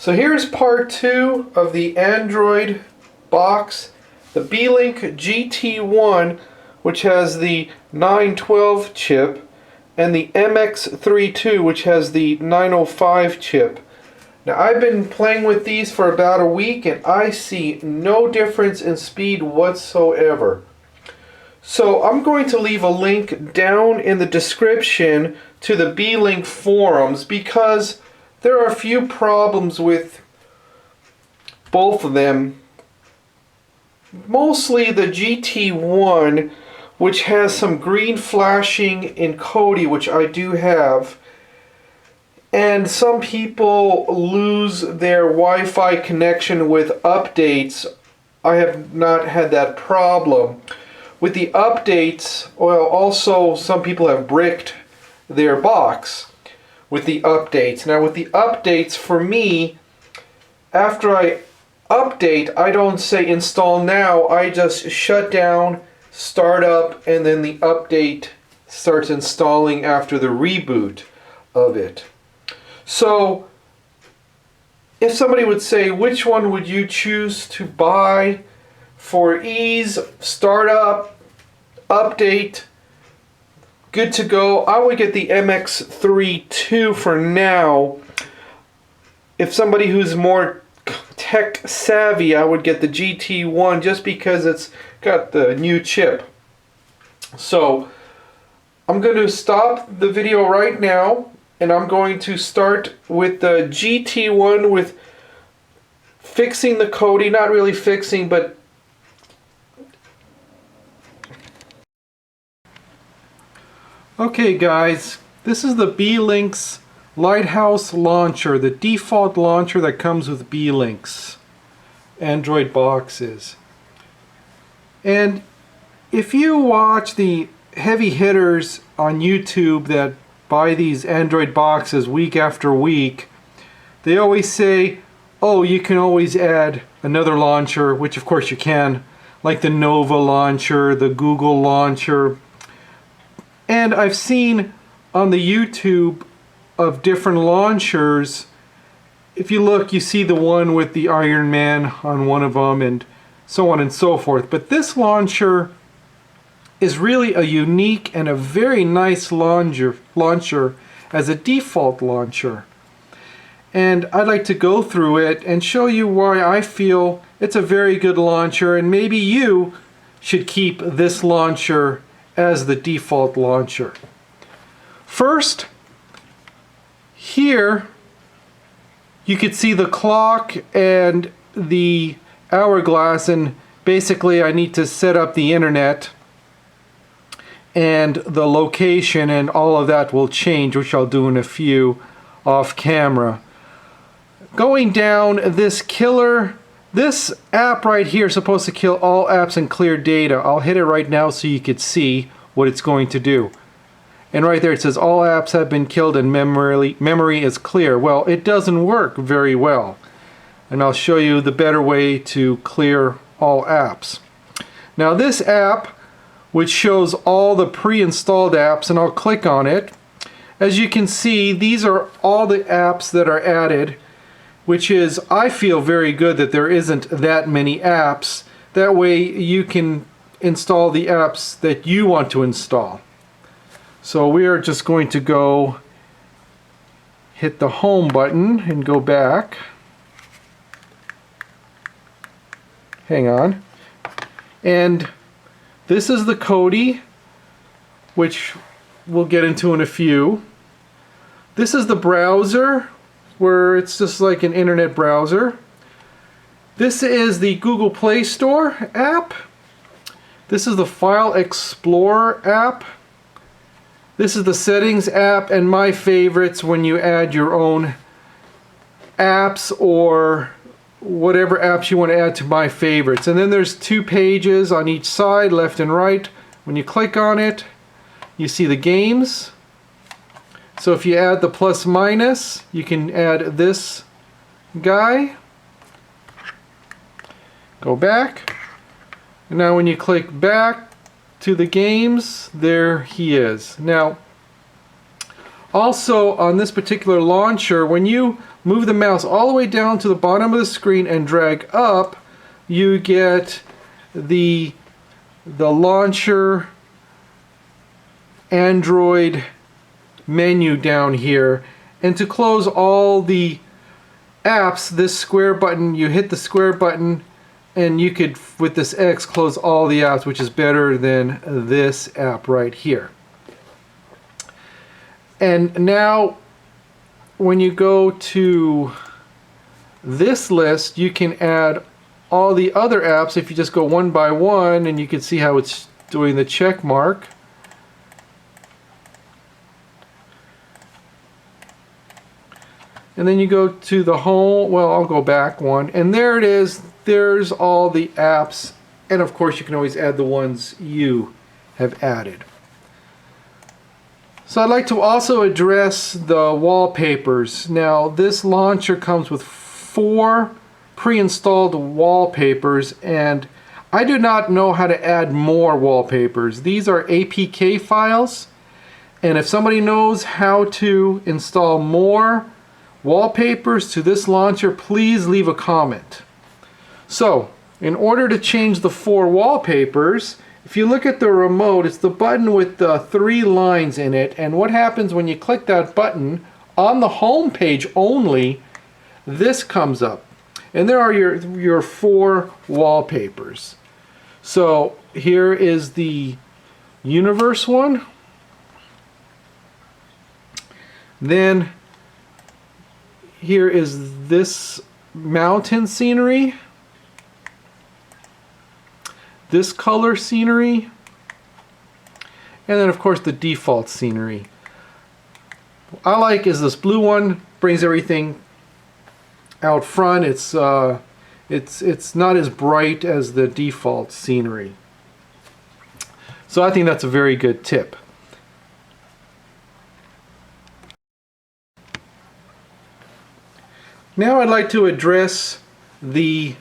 So here's part 2 of the Android box, the Beelink GT1, which has the 912 chip, and the MX III II, which has the 905 chip. Now I've been playing with these for about a week and I see no difference in speed whatsoever. So I'm going to leave a link down in the description to the Beelink forums because there are a few problems with both of them. Mostly the GT1, which has some green flashing in Cody, which I do have. And some people lose their Wi-Fi connection with updates. I have not had that problem. With the updates, well, also some people have bricked their box with the updates. Now with the updates, for me, after I update, I don't say install now, I just shut down, start up, and then the update starts installing after the reboot of it. So if somebody would say, which one would you choose to buy for ease, startup, update, good to go? I would get the MX III II for now. If somebody who's more tech savvy, I would get the GT1 just because it's got the new chip. So I'm going to stop the video right now and I'm going to start with the GT1 with fixing the Cody, not really fixing, but okay guys, this is the Beelink's Lighthouse Launcher, the default launcher that comes with Beelink's Android boxes. And if you watch the heavy hitters on YouTube that buy these Android boxes week after week, they always say, oh, you can always add another launcher, which of course you can, like the Nova launcher, the Google launcher. And I've seen on the YouTube of different launchers, if you look, you see the one with the Iron Man on one of them and so on and so forth. But this launcher is really a unique and a very nice launcher as a default launcher. And I'd like to go through it and show you why I feel it's a very good launcher, and maybe you should keep this launcher as the default launcher. First, here you could see the clock and the hourglass, and basically I need to set up the internet and the location, and all of that will change, which I'll do in a few off camera. Going down, this app right here is supposed to kill all apps and clear data. I'll hit it right now so you could see what it's going to do. And right there it says all apps have been killed and memory is clear. Well, it doesn't work very well. And I'll show you the better way to clear all apps. Now this app, which shows all the pre-installed apps, and I'll click on it. As you can see, these are all the apps that are added, which is, I feel, very good that there isn't that many apps. That way you can install the apps that you want to install. So we are just going to go hit the home button and go back. Hang on. And this is the Cody, which we'll get into in a few. This is the browser, where it's just like an internet browser. This is the Google Play Store app. This is the File Explorer app. This is the Settings app, and my favorites when you add your own apps or whatever apps you want to add to my favorites. And then there's 2 pages on each side, left and right. When you click on it, you see the games. So if you add the plus minus, you can add this guy. Go back. And now when you click back to the games, there he is. Now, also on this particular launcher, when you move the mouse all the way down to the bottom of the screen and drag up, you get the launcher Android menu down here. And to close all the apps, this square button, you hit the square button and you could, with this X, close all the apps, which is better than this app right here. And now when you go to this list, you can add all the other apps if you just go one by one, and you can see how it's doing the check mark. And then you go to the home, well, I'll go back one, and there it is. There's all the apps, and of course you can always add the ones you have added. So I'd like to also address the wallpapers. Now this launcher comes with 4 pre-installed wallpapers, and I do not know how to add more wallpapers. These are APK files, and if somebody knows how to install more wallpapers to this launcher, please leave a comment. So in order to change the 4 wallpapers, if you look at the remote, it's the button with the 3 lines in it, and what happens when you click that button on the home page only, this comes up, and there are your 4 wallpapers. So here is the universe one, then here is this mountain scenery, this color scenery, and then of course the default scenery. What I like is this blue one, brings everything out front. It's not as bright as the default scenery. So I think that's a very good tip. Now I'd like to address the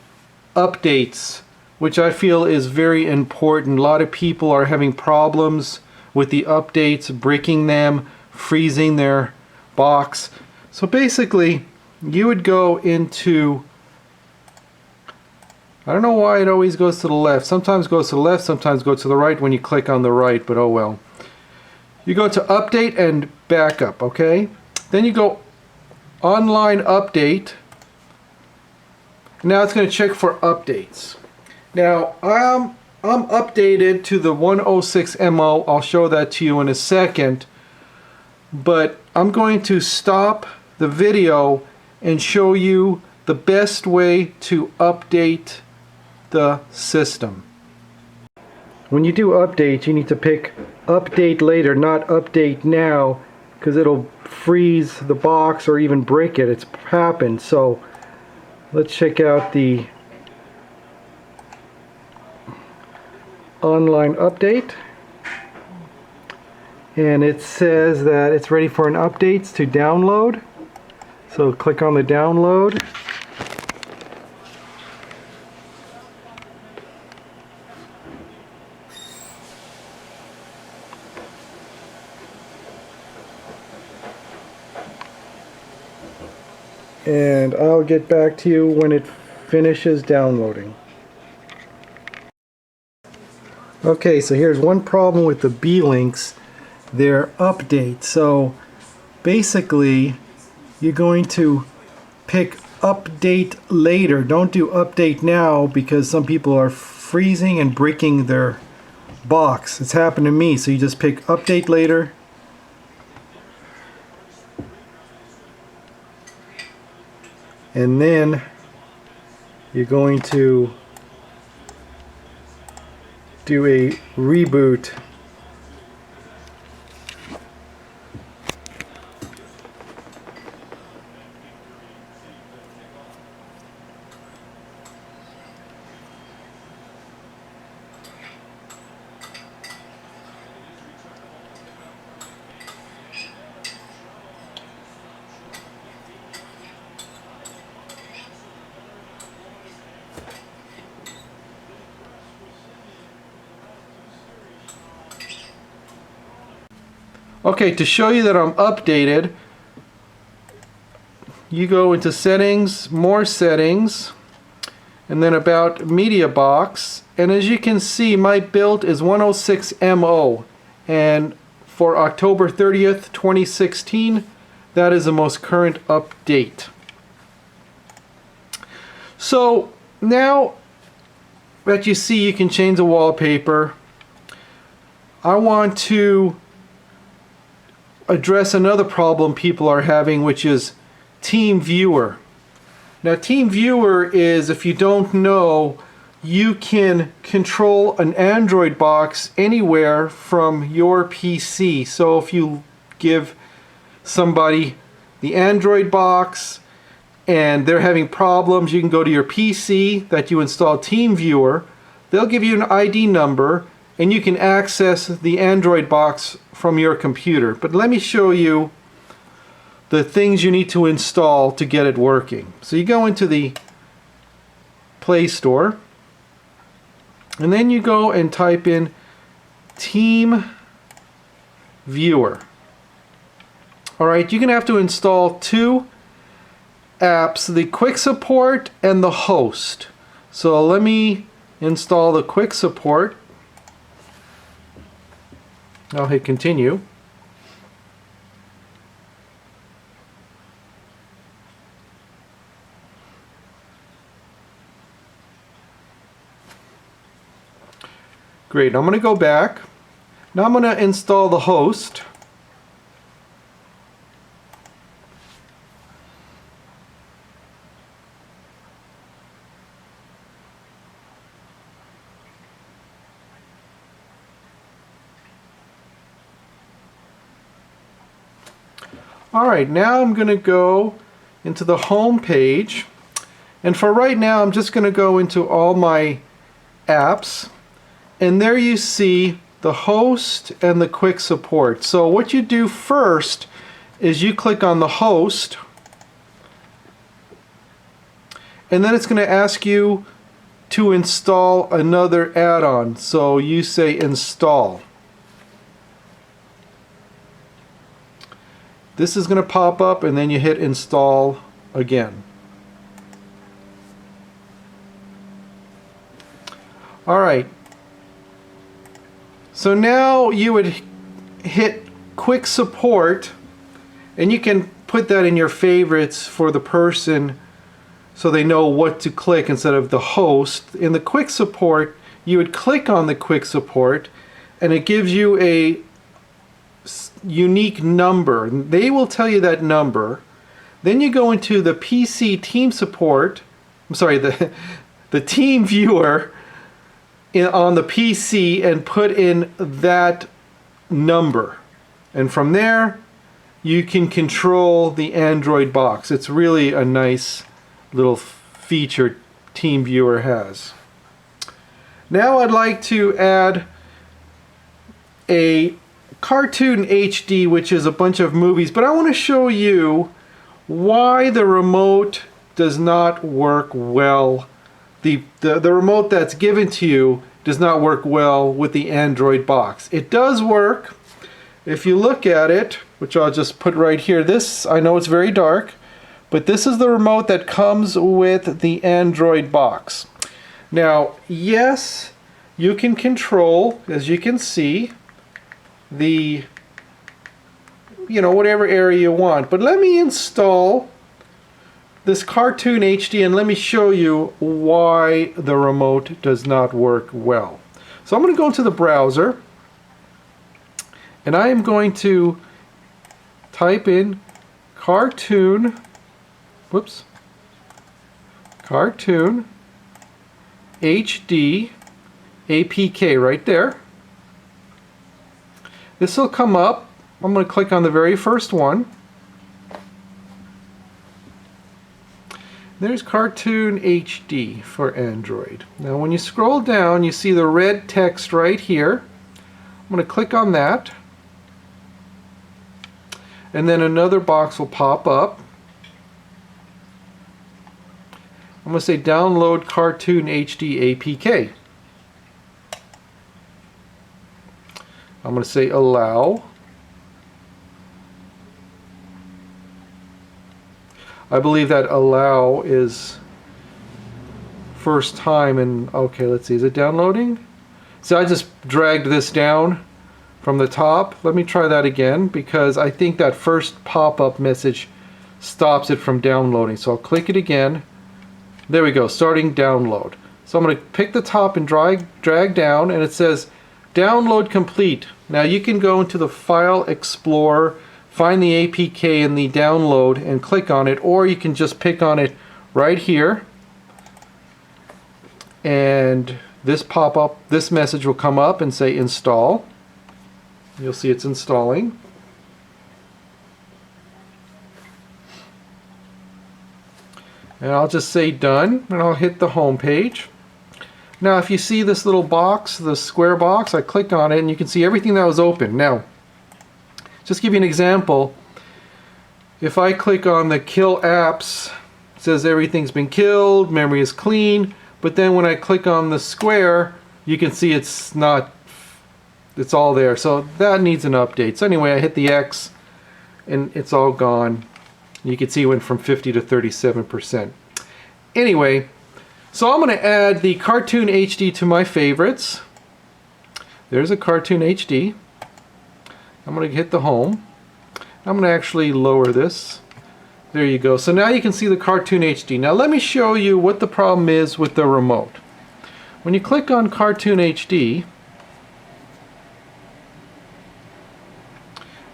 updates, which I feel is very important. A lot of people are having problems with the updates, breaking them, freezing their box. So basically, you would go into, I don't know why it always goes to the left. Sometimes it goes to the left, sometimes it goes to the right when you click on the right, but oh well. You go to update and backup, okay? Then you go online update. Now it's going to check for updates. Now I'm updated to the 106 MO. I'll show that to you in a second, but I'm going to stop the video and show you the best way to update the system. When you do update, you need to pick update later, not update now, because it'll freeze the box or even break it. It's happened. So let's check out the online update, and it says that it's ready for an update to download. So click on the download. And I'll get back to you when it finishes downloading. Okay, so here's one problem with the Beelinks, their update. So basically, you're going to pick update later. Don't do update now, because some people are freezing and breaking their box. It's happened to me. So you just pick update later. And then you're going to do a reboot. Okay, to show you that I'm updated, you go into settings, more settings, and then about media box. And as you can see, my build is 106MO. And for October 30th, 2016, that is the most current update. So now that you see you can change the wallpaper, I want to address another problem people are having, which is TeamViewer. Now TeamViewer is, if you don't know, you can control an Android box anywhere from your PC. So if you give somebody the Android box and they're having problems, you can go to your PC that you install TeamViewer. They'll give you an ID number and you can access the Android box from your computer. But let me show you the things you need to install to get it working. So you go into the Play Store and then you go and type in TeamViewer. Alright, you're going to have to install two apps, the Quick Support and the Host. So let me install the Quick Support. I'll hit continue. Great, I'm going to go back. Now I'm going to install the host. Alright, now I'm going to go into the home page, and for right now I'm just going to go into all my apps, and there you see the host and the quick support. So what you do first is you click on the host, and then it's going to ask you to install another add-on. So you say install. This is going to pop up and then you hit install again. Alright, so now you would hit quick support and you can put that in your favorites for the person so they know what to click instead of the host. In the quick support, you would click on the quick support and it gives you a unique number. They will tell you that number. Then you go into the PC team support, I'm sorry, the TeamViewer on the PC and put in that number. And from there, you can control the Android box. It's really a nice little feature TeamViewer has. Now I'd like to add a Cartoon HD, which is a bunch of movies, but I want to show you why the remote does not work well. The remote that's given to you does not work well with the Android box. It does work if you look at it, which I'll just put right here. This, I know it's very dark, but this is the remote that comes with the Android box. Now, yes, you can control, as you can see, the, whatever area you want. But let me install this Cartoon HD and let me show you why the remote does not work well. So I'm going to go into the browser and I am going to type in Cartoon HD APK right there. This will come up. I'm going to click on the very first one. There's Cartoon HD for Android. Now when you scroll down, you see the red text right here. I'm going to click on that. And then another box will pop up. I'm going to say download Cartoon HD APK. I'm going to say allow. I believe that allow is first time. And okay, let's see, is it downloading? So I just dragged this down from the top. Let me try that again, because I think that first pop-up message stops it from downloading. So I'll click it again. There we go, starting download. So I'm going to pick the top and drag down, and it says download complete. Now you can go into the File Explorer, find the APK in the download and click on it, or you can just pick on it right here, and this message will come up and say install. You'll see it's installing. And I'll just say done, and I'll hit the home page. Now if you see this little box, the square box, I click on it and you can see everything that was open. Now, just give you an example. If I click on the kill apps, it says everything's been killed, memory is clean, but then when I click on the square, you can see it's all there. So that needs an update. So anyway, I hit the X and it's all gone. You can see it went from 50 to 37%. Anyway, so I'm going to add the Cartoon HD to my favorites. There's a Cartoon HD. I'm going to hit the home. I'm going to actually lower this. There you go. So now you can see the Cartoon HD. Now let me show you what the problem is with the remote. When you click on Cartoon HD,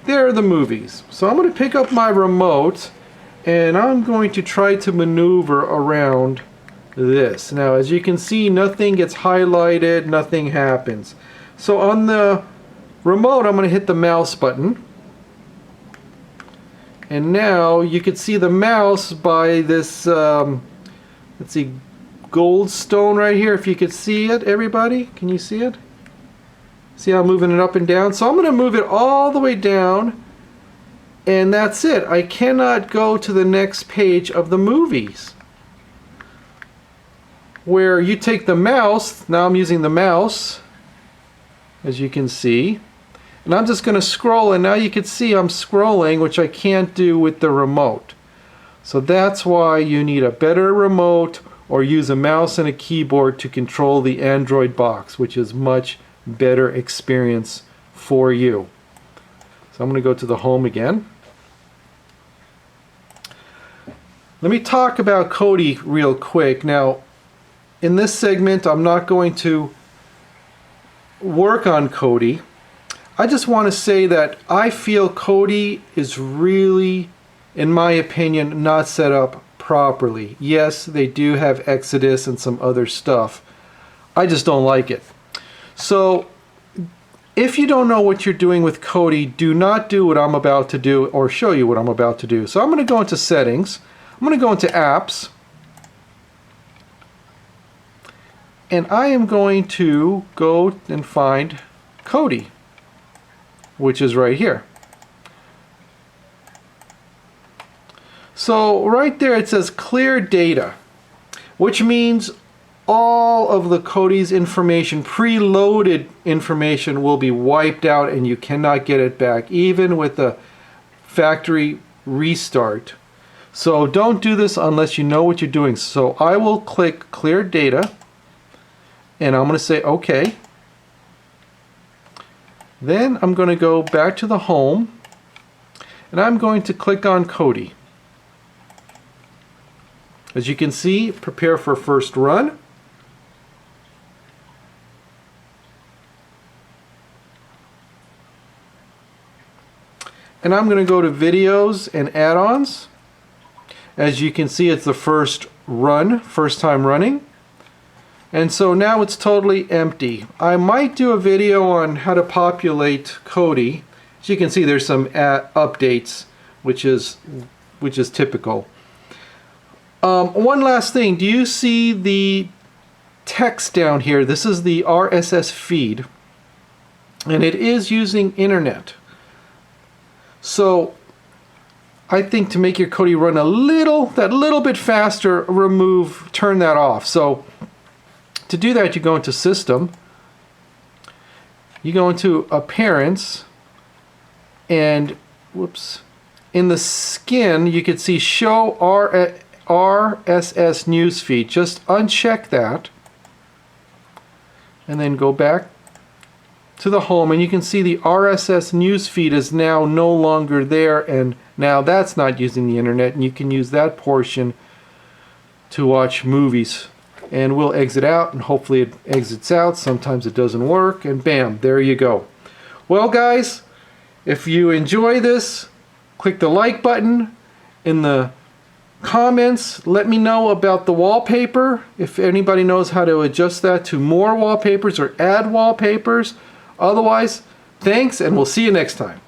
there are the movies. So I'm going to pick up my remote and I'm going to try to maneuver around this. Now as you can see, nothing gets highlighted, nothing happens. So on the remote, I'm going to hit the mouse button. And now you can see the mouse by this, let's see, gold stone right here. If you could see it, everybody, can you see it? See how I'm moving it up and down? So I'm going to move it all the way down, and that's it. I cannot go to the next page of the movies. Where you take the mouse, now I'm using the mouse, as you can see, and I'm just going to scroll, and now you can see I'm scrolling, which I can't do with the remote. So that's why you need a better remote, or use a mouse and a keyboard to control the Android box, which is much better experience for you. So I'm going to go to the home again. Let me talk about Cody real quick. Now, in this segment, I'm not going to work on Cody. I just want to say that I feel Cody is really, in my opinion, not set up properly. Yes, they do have Exodus and some other stuff. I just don't like it. So, if you don't know what you're doing with Cody, do not do what I'm about to do or show you what I'm about to do. So I'm going to go into Settings. I'm going to go into Apps. And I am going to go and find Cody, which is right here. So right there it says clear data, which means all of the Cody's information, preloaded information, will be wiped out and you cannot get it back, even with the factory restart. So don't do this unless you know what you're doing. So I will click clear data and I'm going to say OK. Then I'm going to go back to the home and I'm going to click on Cody. As you can see, prepare for first run. And I'm going to go to videos and add-ons. As you can see, it's the first run, first time running. And so now it's totally empty. I might do a video on how to populate Cody. As you can see, there's some updates, which is typical. One last thing, do you see the text down here? This is the RSS feed, and it is using internet. So I think to make your Cody run that little bit faster, turn that off. So to do that, you go into System, you go into Appearance, and in the skin, you can see show RSS newsfeed. Just uncheck that and then go back to the home, and you can see the RSS newsfeed is now no longer there, and now that's not using the internet, and you can use that portion to watch movies. And we'll exit out, and hopefully it exits out. Sometimes it doesn't work, and bam, there you go. Well guys, if you enjoy this, click the like button. In the comments, let me know about the wallpaper, if anybody knows how to adjust that to more wallpapers or add wallpapers. Otherwise, thanks, and we'll see you next time.